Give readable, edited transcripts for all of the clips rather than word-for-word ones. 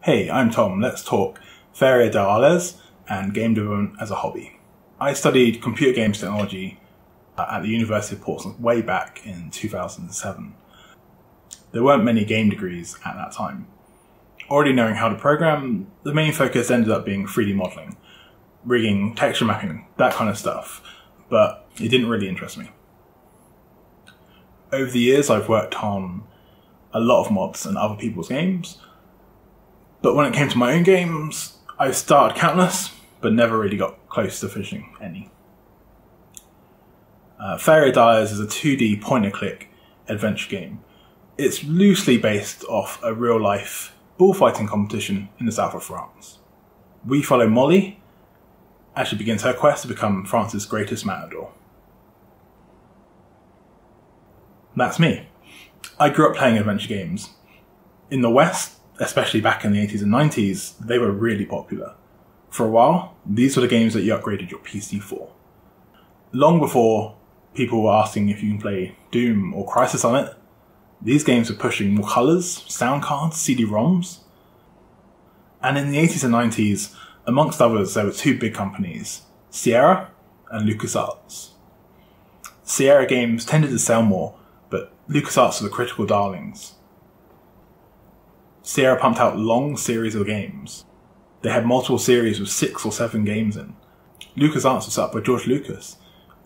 Hey, I'm Tom. Let's talk Feria and game development as a hobby. I studied computer games technology at the University of Portsmouth way back in 2007. There weren't many game degrees at that time. Already knowing how to program, the main focus ended up being 3D modelling, rigging, texture mapping, that kind of stuff, but it didn't really interest me. Over the years, I've worked on a lot of mods and other people's games, but when it came to my own games, I've started countless, but never really got close to finishing any. Feria is a 2D point-and-click adventure game. It's loosely based off a real-life bullfighting competition in the south of France. We follow Molly as she begins her quest to become France's greatest matador. That's me. I grew up playing adventure games. In the West, especially back in the 80s and 90s, they were really popular. For a while, these were the games that you upgraded your PC for. Long before people were asking if you can play Doom or Crysis on it, these games were pushing more colours, sound cards, CD-ROMs. And in the 80s and 90s, amongst others, there were two big companies, Sierra and LucasArts. Sierra games tended to sell more, but LucasArts were the critical darlings. Sierra pumped out long series of games. They had multiple series with 6 or 7 games in. LucasArts was set up by George Lucas,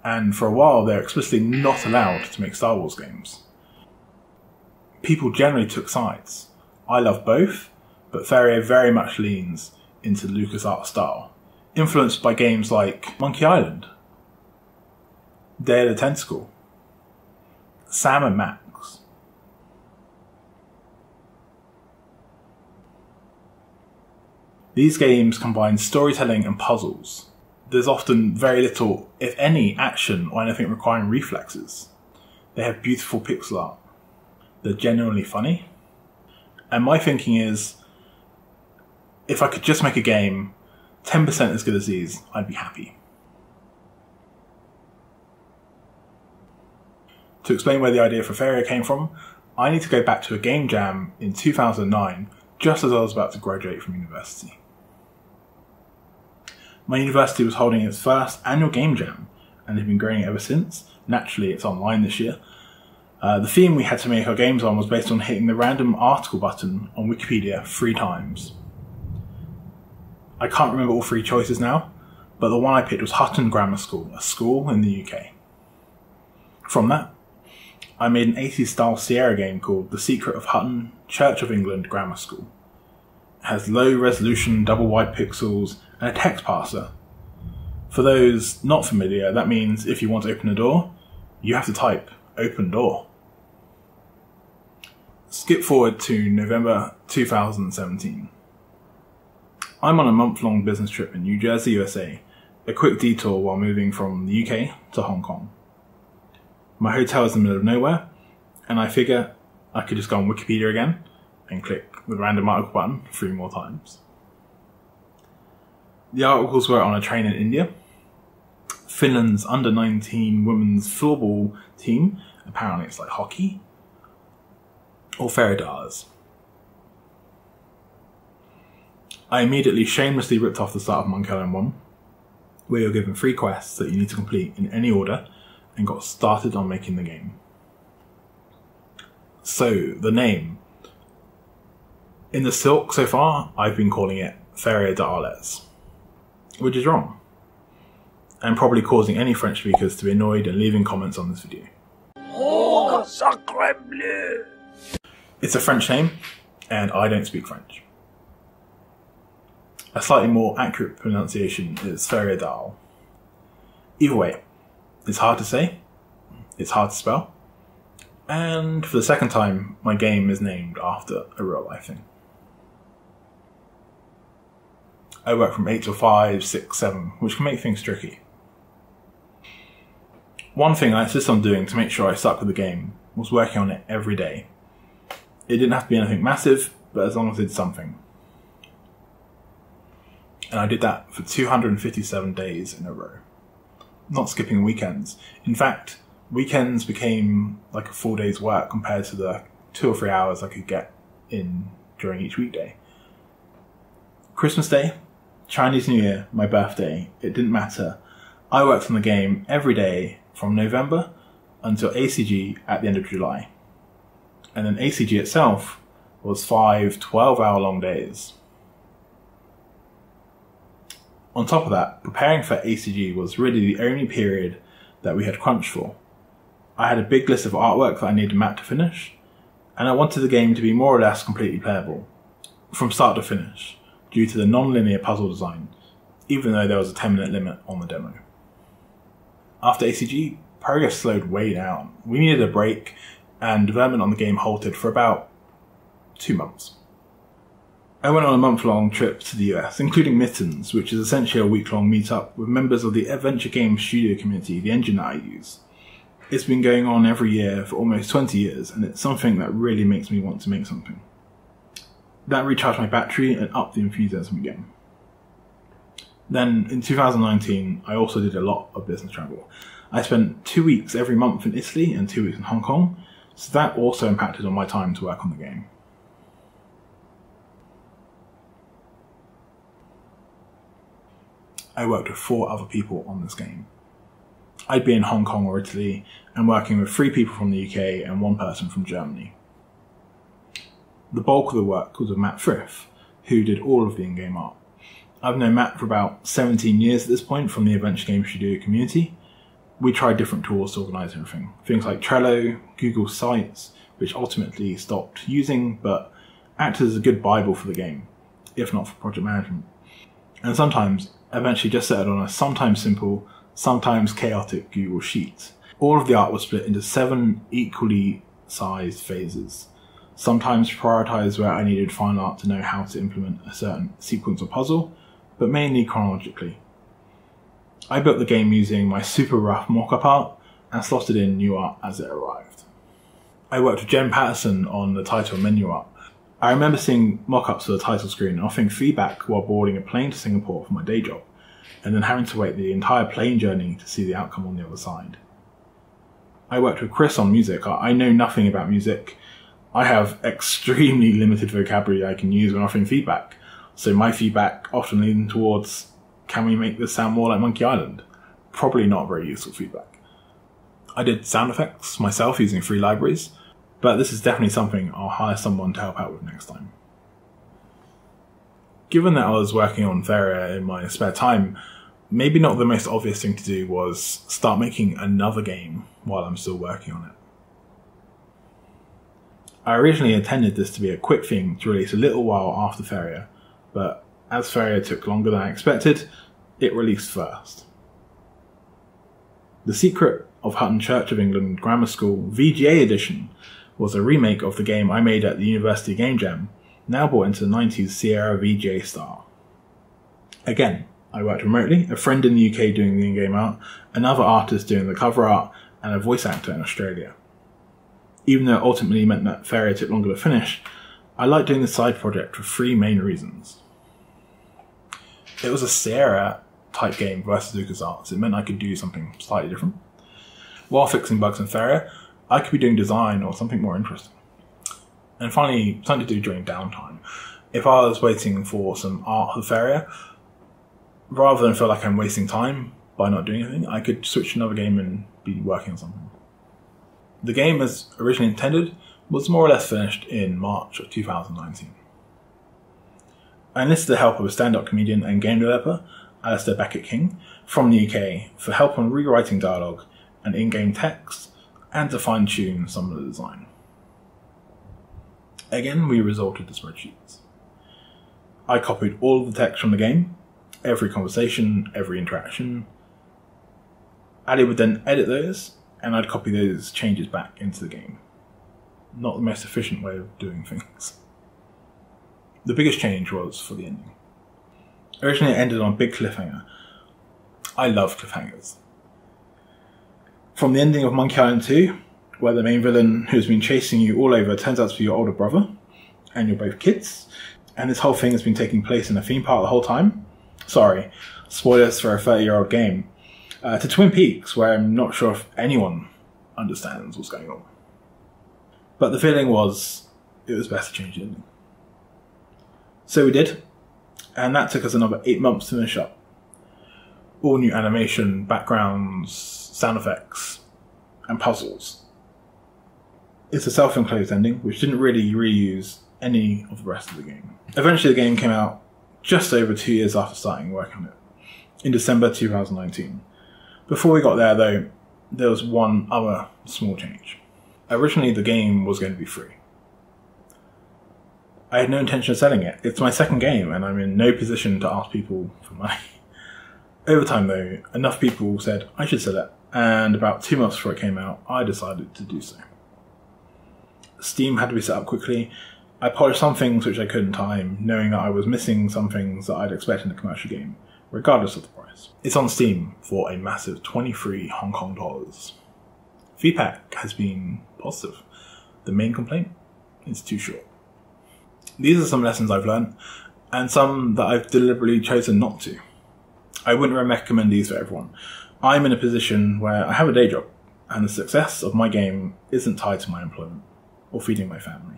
and for a while they were explicitly not allowed to make Star Wars games. People generally took sides. I love both, but Feria very much leans into the LucasArts style, influenced by games like Monkey Island, Day of the Tentacle, Sam and Max. These games combine storytelling and puzzles. There's often very little, if any, action or anything requiring reflexes. They have beautiful pixel art. They're genuinely funny. And my thinking is, if I could just make a game 10% as good as these, I'd be happy. To explain where the idea for Feria came from, I need to go back to a game jam in 2009, just as I was about to graduate from university. My university was holding its first annual game jam, and they've been growing ever since. Naturally, it's online this year. The theme we had to make our games on was based on hitting the random article button on Wikipedia 3 times. I can't remember all 3 choices now, but the one I picked was Hutton Grammar School, a school in the UK. From that, I made an 80s style Sierra game called The Secret of Hutton Church of England Grammar School. It has low resolution double wide pixels and a text parser. For those not familiar, that means if you want to open a door, you have to type open door. Skip forward to November 2017. I'm on a month-long business trip in New Jersey, USA, a quick detour while moving from the UK to Hong Kong. My hotel is in the middle of nowhere, and I figure I could just go on Wikipedia again and click the random article button 3 more times. The articles were on a train in India, Finland's under-19 women's floorball team, apparently it's like hockey, or Feria. I immediately shamelessly ripped off the start of Monkey Island 1, where you're given 3 quests that you need to complete in any order, and got started on making the game. So, the name. In the silk so far, I've been calling it Feria, which is wrong, and probably causing any French speakers to be annoyed and leaving comments on this video. Oh, sacre bleu! It's a French name, and I don't speak French. A slightly more accurate pronunciation is Feria. Either way, it's hard to say, it's hard to spell, and for the second time, my game is named after a real life thing. I work from 8 till 5, 6, 7, which can make things tricky. One thing I insisted on doing to make sure I stuck with the game was working on it every day. It didn't have to be anything massive, but as long as it did something. And I did that for 257 days in a row. Not skipping weekends. In fact, weekends became like a full day's work compared to the 2 or 3 hours I could get in during each weekday. Christmas Day, Chinese New Year, my birthday, it didn't matter. I worked on the game every day from November until ACG at the end of July. And then ACG itself was 5 12-hour long days. On top of that, preparing for ACG was really the only period that we had crunch for. I had a big list of artwork that I needed Matt to finish, and I wanted the game to be more or less completely playable, from start to finish, due to the non-linear puzzle design, even though there was a 10-minute limit on the demo. After ACG, progress slowed way down. We needed a break, and development on the game halted for about 2 months. I went on a month-long trip to the US, including Mittens, which is essentially a week-long meet-up with members of the adventure game studio community, the engine that I use. It's been going on every year for almost 20 years, and it's something that really makes me want to make something. That recharged my battery and upped the enthusiasm again. Then, in 2019, I also did a lot of business travel. I spent 2 weeks every month in Italy and 2 weeks in Hong Kong, so that also impacted on my time to work on the game. I worked with 4 other people on this game. I'd be in Hong Kong or Italy and working with 3 people from the UK and 1 person from Germany. The bulk of the work was with Matt Frith, who did all of the in-game art. I've known Matt for about 17 years at this point from the adventure game studio community. We tried different tools to organise everything. Things like Trello, Google Sites, which ultimately stopped using, but acted as a good bible for the game, if not for project management. And sometimes eventually just settled on a sometimes simple, sometimes chaotic Google Sheet. All of the art was split into 7 equally sized phases, sometimes prioritised where I needed fine art to know how to implement a certain sequence or puzzle, but mainly chronologically. I built the game using my super rough mock-up art and slotted in new art as it arrived. I worked with Jen Patterson on the title and menu art. I remember seeing mock-ups for the title screen and offering feedback while boarding a plane to Singapore for my day job, and then having to wait the entire plane journey to see the outcome on the other side. I worked with Chris on music. I know nothing about music. I have extremely limited vocabulary I can use when offering feedback, so my feedback often leans towards, can we make this sound more like Monkey Island? Probably not very useful feedback. I did sound effects myself using free libraries, but this is definitely something I'll hire someone to help out with next time. Given that I was working on Feria in my spare time, maybe not the most obvious thing to do was start making another game while I'm still working on it. I originally intended this to be a quick thing to release a little while after Feria, but as Feria took longer than I expected, it released first. The Secret of Hutton Church of England Grammar School VGA edition was a remake of the game I made at the University Game Jam, now brought into the 90s Sierra VGA style. Again, I worked remotely, a friend in the UK doing the in-game art, another artist doing the cover art, and a voice actor in Australia. Even though it ultimately meant that Feria took longer to finish, I liked doing this side project for 3 main reasons. It was a Sierra type game versus LucasArts. It meant I could do something slightly different. While fixing bugs in Feria, I could be doing design or something more interesting. And finally, something to do during downtime. If I was waiting for some art for Feria, rather than feel like I'm wasting time by not doing anything, I could switch to another game and be working on something. The game, as originally intended, was more or less finished in March of 2019. I enlisted the help of a stand-up comedian and game developer, Alistair Beckett-King, from the UK for help on rewriting dialogue and in-game text, and to fine-tune some of the design. Again, we resorted to spreadsheets. I copied all of the text from the game, every conversation, every interaction. Ali would then edit those, and I'd copy those changes back into the game. Not the most efficient way of doing things. The biggest change was for the ending. Originally it ended on a big cliffhanger. I love cliffhangers. From the ending of Monkey Island 2, where the main villain who's been chasing you all over turns out to be your older brother, and you're both kids, and this whole thing has been taking place in a theme park the whole time. Sorry, spoilers for a 30-year-old game. To Twin Peaks, where I'm not sure if anyone understands what's going on. But the feeling was, it was best to change the ending. So we did. and that took us another 8 months to finish up. All new animation, backgrounds, sound effects, and puzzles. It's a self-enclosed ending, which didn't really reuse any of the rest of the game. Eventually the game came out just over 2 years after starting work on it, in December 2019. Before we got there though, there was one other small change. Originally the game was going to be free. I had no intention of selling it. It's my second game and I'm in no position to ask people for money. Over time though, enough people said I should sell it, and about 2 months before it came out, I decided to do so. Steam had to be set up quickly. I polished some things which I couldn't time, knowing that I was missing some things that I'd expect in a commercial game, regardless of the price. It's on Steam for a massive 23 Hong Kong dollars. Feedback has been positive. The main complaint is too short. These are some lessons I've learned, and some that I've deliberately chosen not to. I wouldn't recommend these for everyone. I'm in a position where I have a day job, and the success of my game isn't tied to my employment or feeding my family.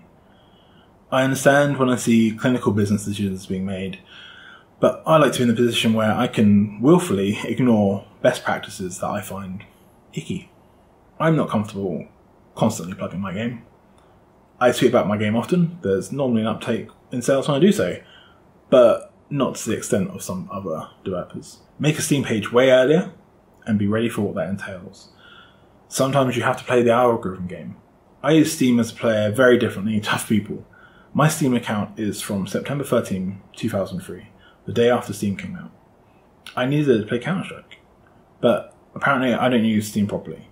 I understand when I see clinical business decisions being made, but I like to be in the position where I can willfully ignore best practices that I find icky. I'm not comfortable constantly plugging my game. I tweet about my game often. There's normally an uptake in sales when I do so, but not to the extent of some other developers. Make a Steam page way earlier and be ready for what that entails. Sometimes you have to play the algorithm game. I use Steam as a player very differently to other people. My Steam account is from September 13, 2003, the day after Steam came out. I needed it to play Counter-Strike, but apparently I don't use Steam properly.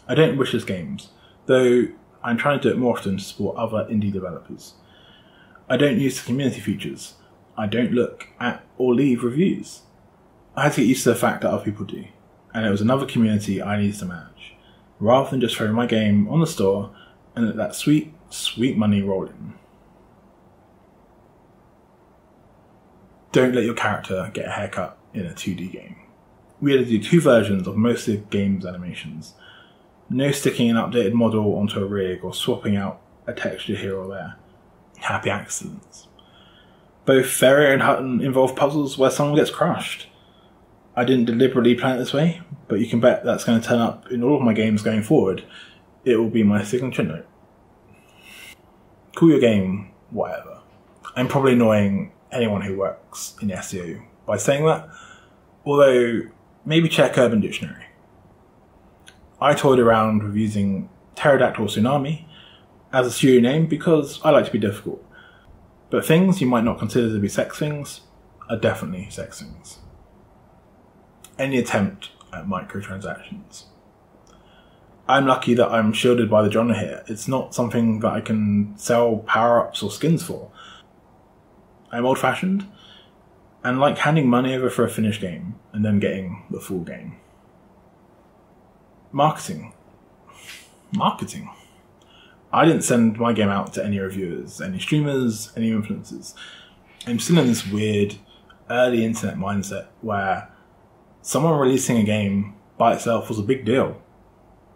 I don't wishlist games, though I'm trying to do it more often to support other indie developers. I don't use the community features. I don't look at or leave reviews. I had to get used to the fact that other people do, and it was another community I needed to manage, rather than just throwing my game on the store and let that sweet, sweet money roll in. Don't let your character get a haircut in a 2D game. We had to do 2 versions of most of the game's animations. No sticking an updated model onto a rig or swapping out a texture here or there. Happy accidents. Both Feria and Hutton involve puzzles where someone gets crushed. I didn't deliberately plan it this way, but you can bet that's going to turn up in all of my games going forward. It will be my signature note. Call your game whatever. I'm probably annoying anyone who works in SEO by saying that, although maybe check Urban Dictionary. I toyed around with using Pterodactyl Tsunami as a studio name because I like to be difficult, but things you might not consider to be sex things are definitely sex things. Any attempt at microtransactions. I'm lucky that I'm shielded by the genre here. It's not something that I can sell power-ups or skins for. I'm old-fashioned and like handing money over for a finished game and then getting the full game. Marketing. I didn't send my game out to any reviewers, any streamers, any influencers. I'm still in this weird early internet mindset where someone releasing a game by itself was a big deal.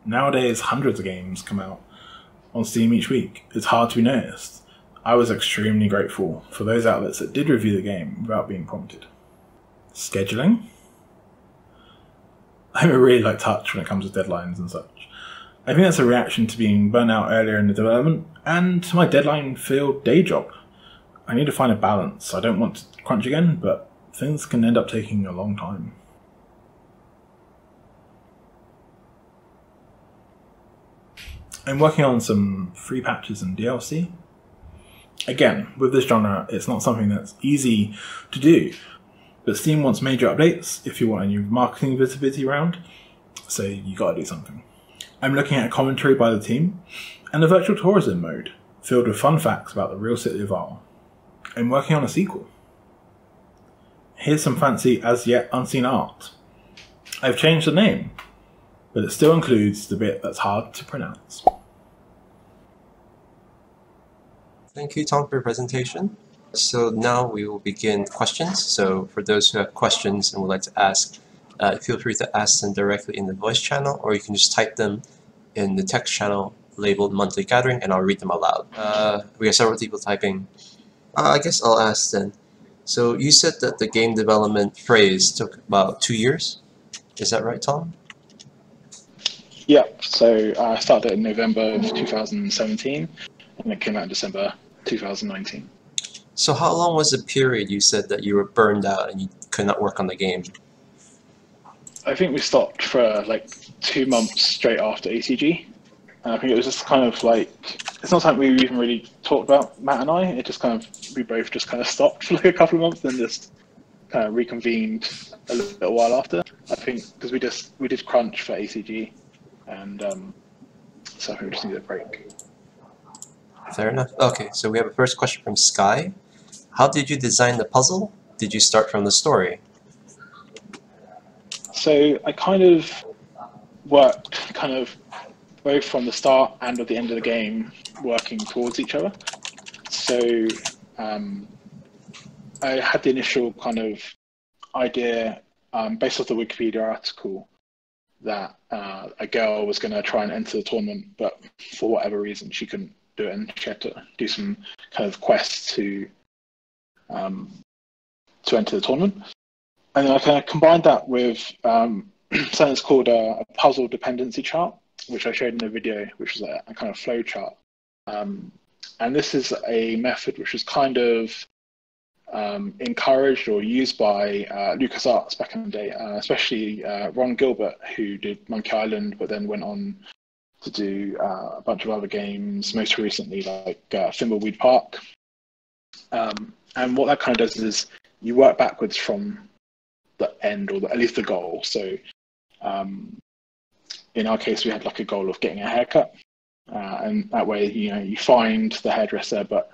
Nowadays, hundreds of games come out on Steam each week. It's hard to be noticed. I was extremely grateful for those outlets that did review the game without being prompted. Scheduling? I'm a really light touch when it comes to deadlines and such. I think that's a reaction to being burnt out earlier in the development and to my deadline-filled day job. I need to find a balance. I don't want to crunch again, but things can end up taking a long time. I'm working on some free patches and DLC. Again, with this genre, it's not something that's easy to do, but Steam wants major updates if you want a new marketing visibility round, so you gotta do something. I'm looking at a commentary by the team and a virtual tourism mode filled with fun facts about the real city of Arles. I'm working on a sequel. Here's some fancy as yet unseen art. I've changed the name, but it still includes the bit that's hard to pronounce. Thank you, Tom, for your presentation. So now we will begin questions. So for those who have questions and would like to ask, feel free to ask them directly in the voice channel, or you can just type them in the text channel labeled Monthly Gathering, and I'll read them aloud. We have several people typing. I guess I'll ask then. So you said that the game development phase took about 2 years. Is that right, Tom? Yeah, so I started in November of 2017, and it came out in December 2019. So how long was the period you said that you were burned out and you could not work on the game? I think we stopped for like 2 months straight after ACG. And I think it was just kind of like, it's not something we even really talked about, Matt and I. It just kind of, we both just kind of stopped for like a couple of months and just kind of reconvened a little while after. I think because we did crunch for ACG, and so I think we just needed a break. Fair enough. Okay, so we have a first question from Sky. How did you design the puzzle? Did you start from the story? So I kind of worked kind of both from the start and at the end of the game working towards each other. So I had the initial kind of idea based off the Wikipedia article that a girl was going to try and enter the tournament, but for whatever reason she couldn't do it, and she had to do some kind of quests to enter the tournament. And then I kind of combined that with something that's called a puzzle dependency chart, which I showed in the video, which is a kind of flow chart. And this is a method which was kind of encouraged or used by LucasArts back in the day, especially Ron Gilbert, who did Monkey Island, but then went on to do a bunch of other games, most recently like Thimbleweed Park. And what that kind of does is you work backwards from the end, or at least the goal. So in our case, we had like a goal of getting a haircut, and that way, you find the hairdresser, but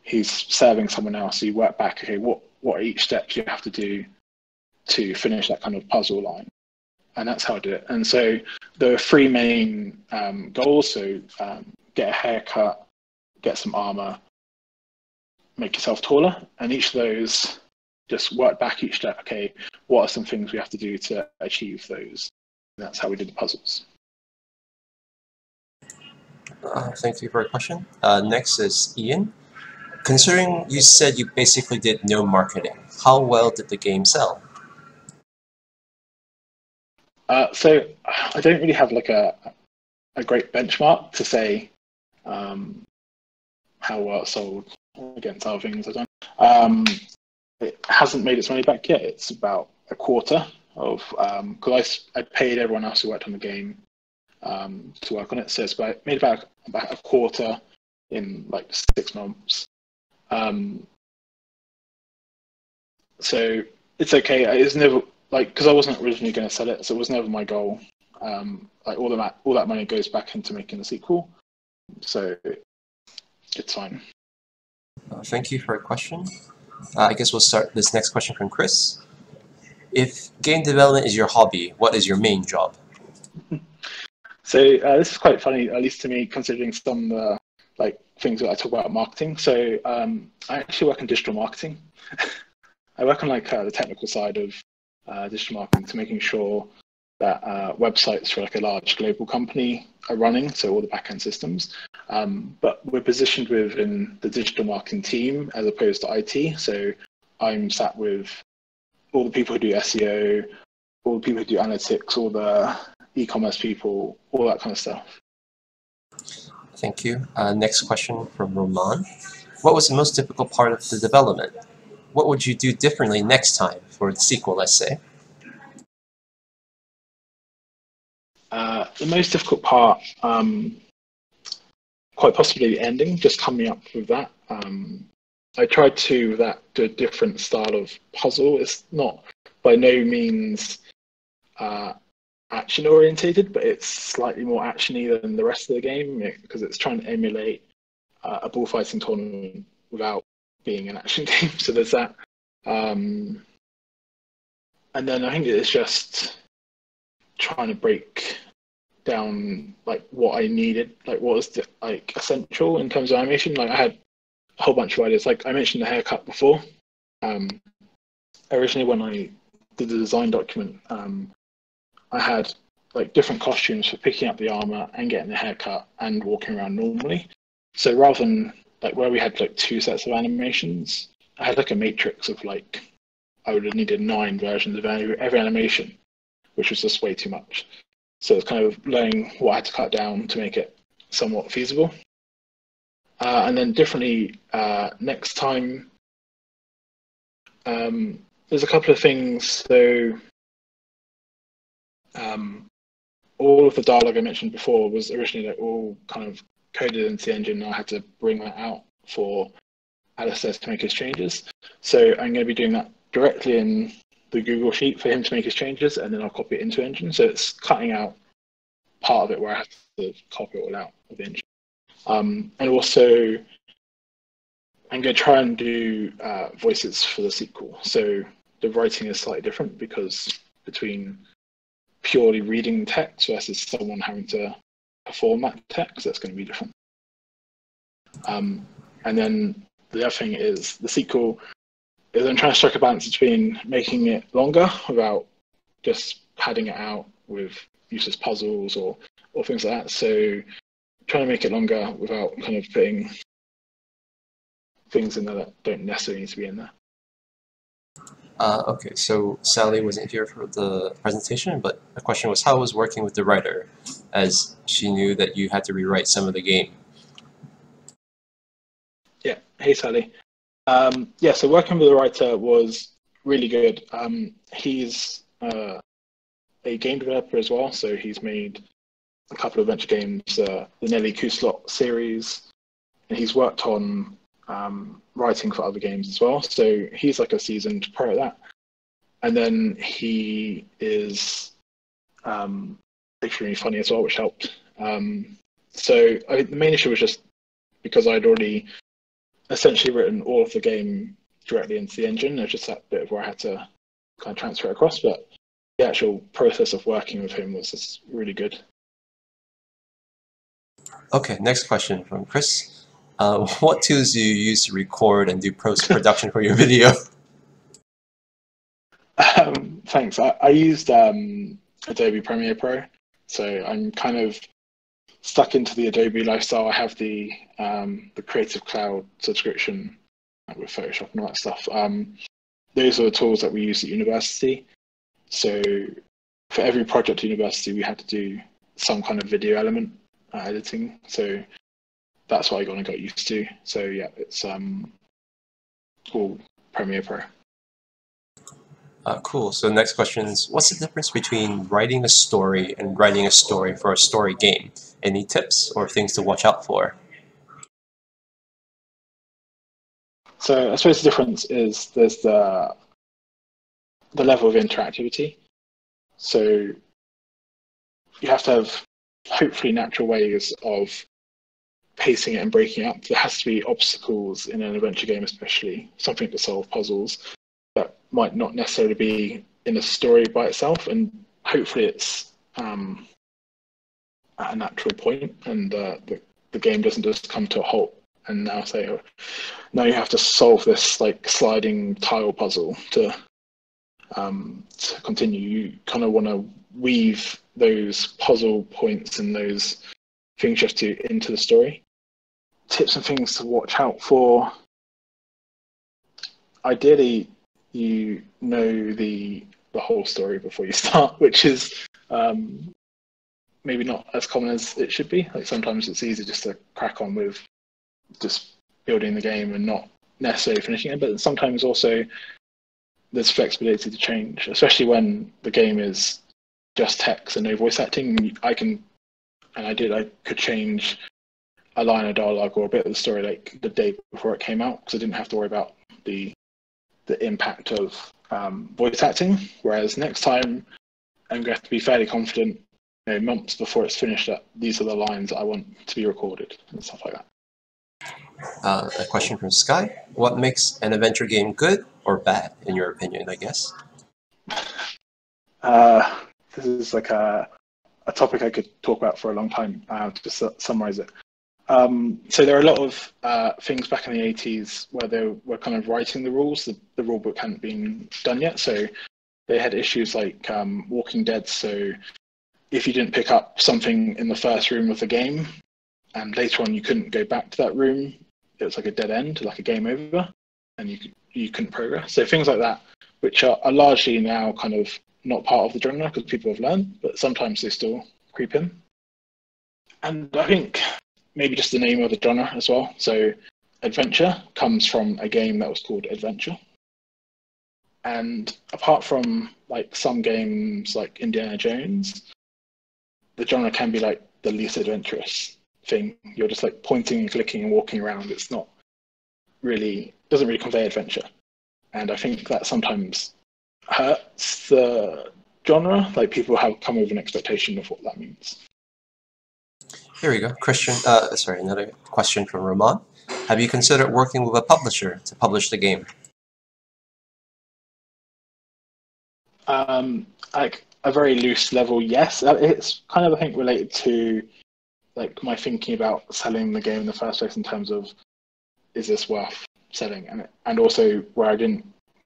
he's serving someone else. So you work back, okay, what are each steps you have to do to finish that kind of puzzle line? And that's how I did it. And so there are three main goals. So get a haircut, get some armor, make yourself taller. And each of those, just work back each step. Okay, what are some things we have to do to achieve those? And that's how we did the puzzles. Thank you for your question. Next is Ian. Considering you said you basically did no marketing, how well did the game sell? So I don't really have like a great benchmark to say how well it sold against other things I've done. It hasn't made its money back yet. It's about a quarter of, because I paid everyone else who worked on the game to work on it. So it's made about a quarter in like 6 months. So it's okay. It's never like, because I wasn't originally going to sell it, so it was never my goal. Like all that money goes back into making the sequel, so it's fine. Thank you for your question. I guess we'll start this next question from Chris. If game development is your hobby, what is your main job? So this is quite funny, at least to me, considering some like things that I talk about marketing. So I actually work in digital marketing. I work on like the technical side of digital marketing, to making sure that websites for like a large global company are running, so all the backend systems. But we're positioned within the digital marketing team as opposed to IT. So I'm sat with all the people who do SEO, all the people who do analytics, all the e-commerce people, all that kind of stuff. Thank you. Next question from Roman. What was the most difficult part of the development? What would you do differently next time for the sequel, let's say? The most difficult part, quite possibly the ending, just coming up with that. I tried to do a different style of puzzle. It's not by no means action orientated, but it's slightly more actiony than the rest of the game, because it's trying to emulate a bullfighting tournament without being an action game. So there's that. And then I think it's just trying to break down like what I needed, like what was like essential in terms of animation. Like I had a whole bunch of ideas. Like I mentioned the haircut before. Originally when I did the design document, I had like different costumes for picking up the armor and getting the haircut and walking around normally. So rather than like where we had like 2 sets of animations, I had like a matrix of like, I would have needed 9 versions of every animation, which was just way too much. So it's kind of learning what I had to cut down to make it somewhat feasible. And then differently next time, there's a couple of things. So all of the dialogue I mentioned before was originally like all kind of coded into the engine, and I had to bring that out for Alistair to make his changes. So I'm going to be doing that directly in the Google Sheet for him to make his changes, and then I'll copy it into Engine. So it's cutting out part of it where I have to copy it all out of Engine. And also, I'm going to try and do voices for the sequel. So the writing is slightly different because between purely reading text versus someone having to perform that text, that's going to be different. And then the other thing is the sequel is I'm trying to strike a balance between making it longer without just padding it out with useless puzzles or things like that. So trying to make it longer without kind of putting things in there that don't necessarily need to be in there. Okay, so Sally wasn't here for the presentation, but the question was how was working with the writer, as she knew that you had to rewrite some of the game. Yeah, hey Sally. Yeah, so working with the writer was really good. He's a game developer as well, so he's made a couple of adventure games, the Nelly Kuslot series, and he's worked on writing for other games as well. So he's like a seasoned pro at that. And then he is extremely funny as well, which helped. So I think the main issue was just because I'd already essentially written all of the game directly into the engine. There's just that bit of where I had to kind of transfer it across, but the actual process of working with him was just really good. Okay, next question from Chris. What tools do you use to record and do post-production for your video? Thanks. I used Adobe Premiere Pro, so I'm kind of stuck into the Adobe lifestyle. I have the Creative Cloud subscription with Photoshop and all that stuff. Those are the tools that we use at university. So for every project at university, we had to do some kind of video element editing. So that's what I got used to. So yeah, it's all Premiere Pro. Cool. So next question is, what's the difference between writing a story and writing a story for a story game? Any tips or things to watch out for? So I suppose the difference is there's the level of interactivity. So you have to have hopefully natural ways of pacing it and breaking up. There has to be obstacles in an adventure game, especially something to solve puzzles that might not necessarily be in a story by itself, and hopefully it's at a natural point, and the game doesn't just come to a halt and now say, oh, now you have to solve this like sliding tile puzzle to continue. You kind of want to weave those puzzle points and those things you have to into the story. Tips and things to watch out for. Ideally, you know the whole story before you start, which is maybe not as common as it should be. Like sometimes it's easy just to crack on with just building the game and not necessarily finishing it, but sometimes also there's flexibility to change, especially when the game is just text and no voice acting. I could change a line of dialogue or a bit of the story like the day before it came out, because I didn't have to worry about the impact of voice acting. Whereas next time I'm going to have to be fairly confident, months before it's finished, that these are the lines that I want to be recorded and stuff like that. A question from Sky. What makes an adventure game good or bad, in your opinion, I guess? This is like a topic I could talk about for a long time, to summarize it. So there are a lot of things back in the 80s where they were kind of writing the rules. The rule book hadn't been done yet, so they had issues like Walking Dead. So if you didn't pick up something in the first room of the game, and later on you couldn't go back to that room, it was like a dead end, like a game over, and you couldn't progress. So things like that, which are largely now kind of not part of the genre because people have learned, but sometimes they still creep in. And I think maybe just the name of the genre as well. So adventure comes from a game that was called Adventure. And apart from like some games like Indiana Jones, the genre can be like the least adventurous thing. You're just like pointing and clicking and walking around. It's not really, doesn't really convey adventure. And I think that sometimes hurts the genre. Like people have come with an expectation of what that means. Here we go. Another question from Ramon. Have you considered working with a publisher to publish the game? Like a very loose level, yes. It's kind of, I think, related to like my thinking about selling the game in the first place in terms of, is this worth selling? And also where I didn't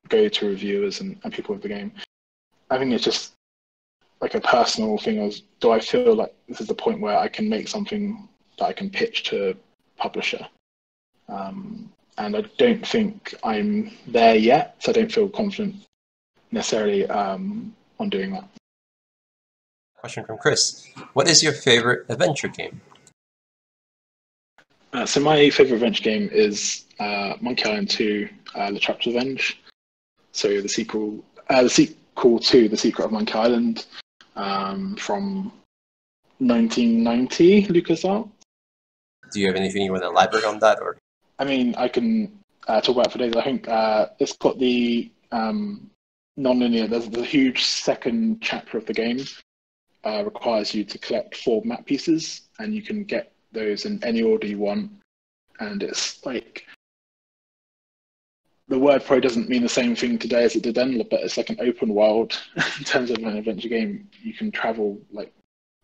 go to reviewers and people with the game. I think it's just like a personal thing of, do I feel like this is the point where I can make something that I can pitch to publisher? And I don't think I'm there yet, so I don't feel confident necessarily on doing that. Question from Chris. What is your favorite adventure game? So my favorite adventure game is Monkey Island 2, LeChuck's Revenge. So the sequel to The Secret of Monkey Island from 1990, LucasArts. Do you have anything you want to elaborate on that? Or I mean, I can talk about it for days. I think it's got the non-linear. There's a huge second chapter of the game requires you to collect 4 map pieces, and you can get those in any order you want. And it's like, the word probably doesn't mean the same thing today as it did then, but it's like an open world in terms of an adventure game. You can travel like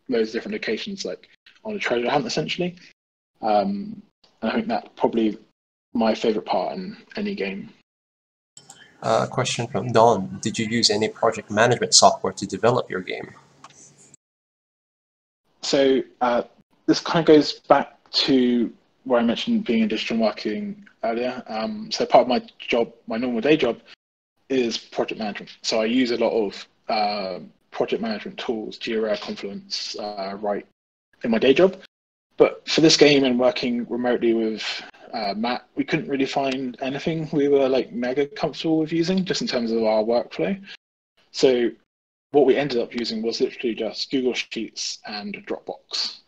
loads of different locations, like on a treasure hunt essentially. And I think that's probably my favorite part in any game. question from Don. Did you use any project management software to develop your game? So this kind of goes back to where I mentioned being in digital marketing earlier. So part of my job, my normal day job, is project management. So I use a lot of project management tools, Jira, Confluence, right, in my day job. But for this game and working remotely with Matt, we couldn't really find anything we were like mega comfortable with using, just in terms of our workflow. So what we ended up using was literally just Google Sheets and Dropbox.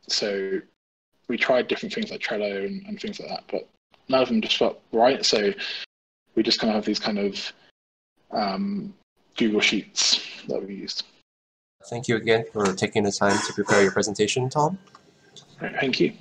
So we tried different things like Trello and things like that, but none of them just felt right. So we just kind of have these kind of Google Sheets that we used. Thank you again for taking the time to prepare your presentation, Tom. Thank you.